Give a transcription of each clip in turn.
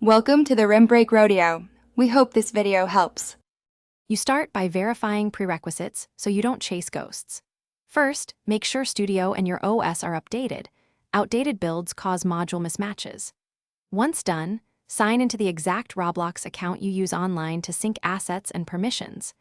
Welcome to the Rim Break Rodeo. We hope this video helps. You start by verifying prerequisites so you don't chase ghosts. First, make sure Studio and your OS are updated. Outdated builds cause module mismatches. Once done, sign into the exact Roblox account you use online to sync assets and permissions.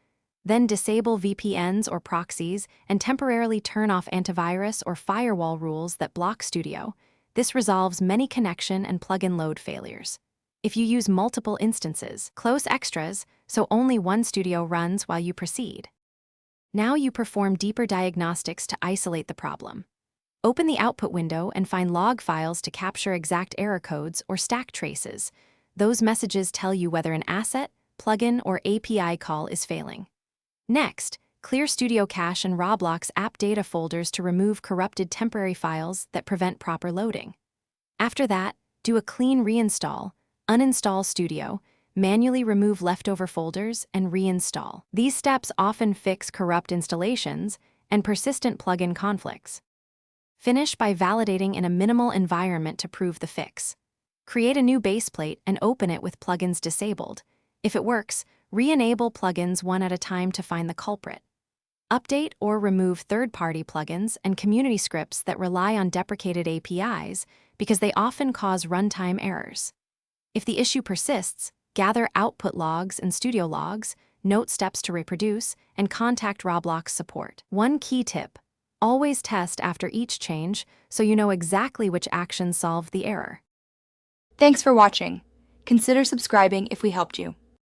Then disable VPNs or proxies and temporarily turn off antivirus or firewall rules that block Studio. This resolves many connection and plugin load failures. If you use multiple instances, close extras so only one Studio runs while you proceed. Now you perform deeper diagnostics to isolate the problem. Open the output window and find log files to capture exact error codes or stack traces. Those messages tell you whether an asset, plugin, or API call is failing. Next, clear Studio cache and Roblox app data folders to remove corrupted temporary files that prevent proper loading. After that, do a clean reinstall. Uninstall Studio, manually remove leftover folders, and reinstall. These steps often fix corrupt installations and persistent plugin conflicts. Finish by validating in a minimal environment to prove the fix. Create a new baseplate and open it with plugins disabled. If it works, re-enable plugins one at a time to find the culprit. Update or remove third-party plugins and community scripts that rely on deprecated APIs because they often cause runtime errors. If the issue persists, gather output logs and Studio logs, note steps to reproduce, and contact Roblox support. One key tip: always test after each change so you know exactly which action solved the error. Thanks for watching. Consider subscribing if we helped you.